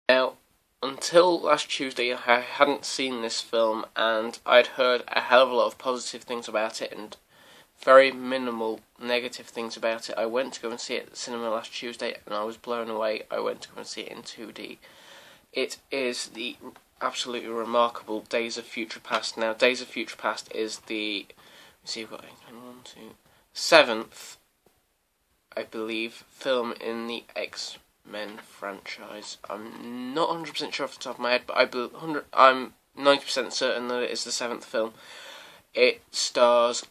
Now, until last Tuesday, I hadn't seen this film, and I'd heard a hell of a lot of positive things about it, and very minimal negative things about it. I went to go and see it at the cinema last Tuesday, and I was blown away. I went to go and see it in 2D. It is the absolutely remarkable Days of Future Past. Now, Days of Future Past is the, let's see, we've got 7th, I believe, film in the X-Men franchise. I'm not 100% sure off the top of my head, but I'm 90% certain that it is the 7th film. It stars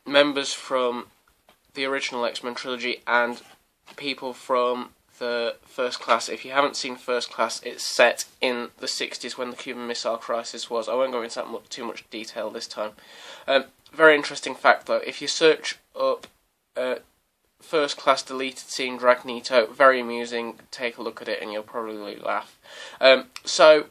members from the original X-Men trilogy and people from the First Class. If you haven't seen First Class, it's set in the 60s when the Cuban Missile Crisis was. I won't go into that too much detail this time. Very interesting fact though, if you search up First Class deleted scene Dragnito, very amusing, take a look at it and you'll probably laugh. So,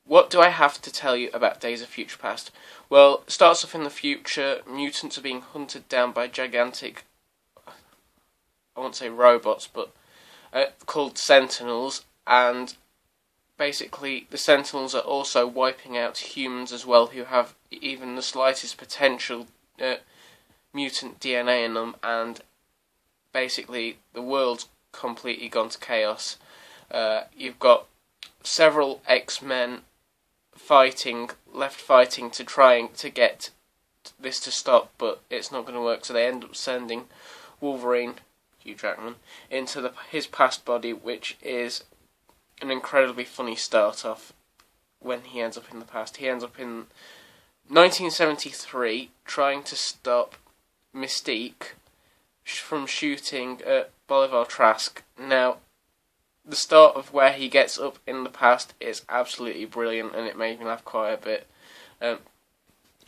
what do I have to tell you about Days of Future Past? Well, it starts off in the future, mutants are being hunted down by gigantic, I won't say robots, but called Sentinels, and basically the Sentinels are also wiping out humans as well who have even the slightest potential mutant DNA in them, and basically the world's completely gone to chaos. You've got several X-Men left fighting to trying to get this to stop, but it's not going to work, so they end up sending Wolverine, Hugh Jackman, into his past body, which is an incredibly funny start off when he ends up in the past. He ends up in 1973 trying to stop Mystique from shooting Bolivar Trask. Now, the start of where he gets up in the past is absolutely brilliant, and it made me laugh quite a bit.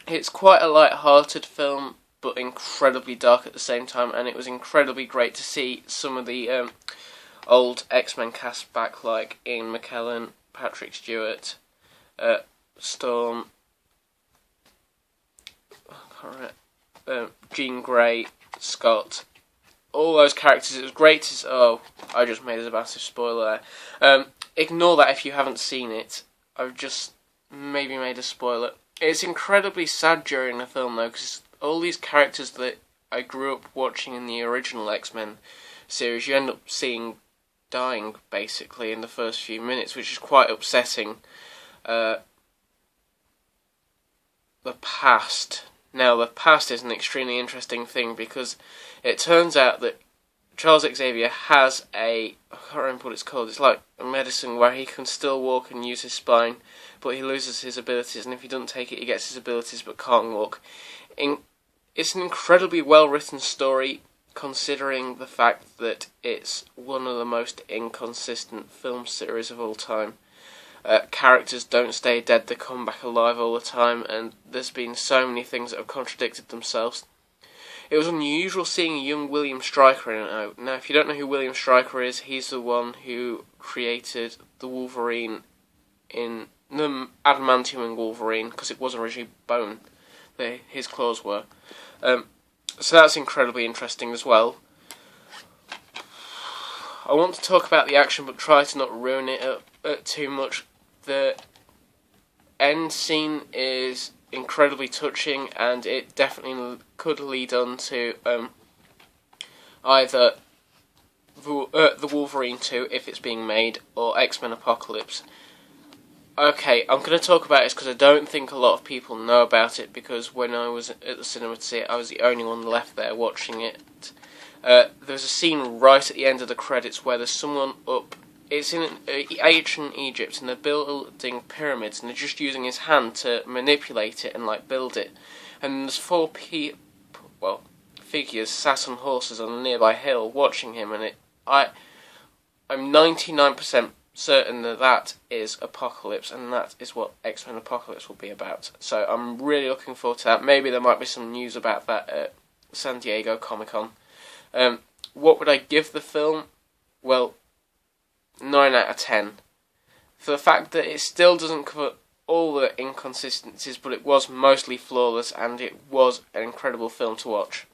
It's quite a light-hearted film, but incredibly dark at the same time, and it was incredibly great to see some of the old X-Men cast back, like Ian McKellen, Patrick Stewart, Storm, Jean Grey, Scott, all those characters. It was great to I just made a massive spoiler there. Ignore that if you haven't seen it. I've just maybe made a spoiler. It's incredibly sad during the film though, because all these characters that I grew up watching in the original X-Men series, you end up seeing dying basically in the first few minutes, which is quite upsetting. The past. Now, the past is an extremely interesting thing because it turns out that Charles Xavier has I can't remember what it's called, it's like a medicine where he can still walk and use his spine, but he loses his abilities, and if he doesn't take it, he gets his abilities but can't walk. It's an incredibly well-written story, considering the fact that it's one of the most inconsistent film series of all time. Characters don't stay dead, they come back alive all the time, and there's been so many things that have contradicted themselves. It was unusual seeing a young William Stryker in it. Now, if you don't know who William Stryker is, he's the one who created the Wolverine in the adamantium Wolverine, because it was originally bone, his claws were. So that's incredibly interesting as well. I want to talk about the action, but try to not ruin it too much. The end scene is incredibly touching, and it definitely could lead on to either the Wolverine 2, if it's being made, or X-Men Apocalypse. Okay, I'm going to talk about this because I don't think a lot of people know about it, because when I was at the cinema to see it, I was the only one left there watching it. There's a scene right at the end of the credits where there's someone up. It's in ancient Egypt, and they're building pyramids, and they're just using his hand to manipulate it and build it. And there's 4 figures sat on horses on a nearby hill watching him, and I'm 99% certain that is Apocalypse, and that is what X-Men Apocalypse will be about. So I'm really looking forward to that. Maybe there might be some news about that at San Diego Comic-Con. What would I give the film? Well, 9 out of 10. For the fact that it still doesn't cover all the inconsistencies, but it was mostly flawless, and it was an incredible film to watch.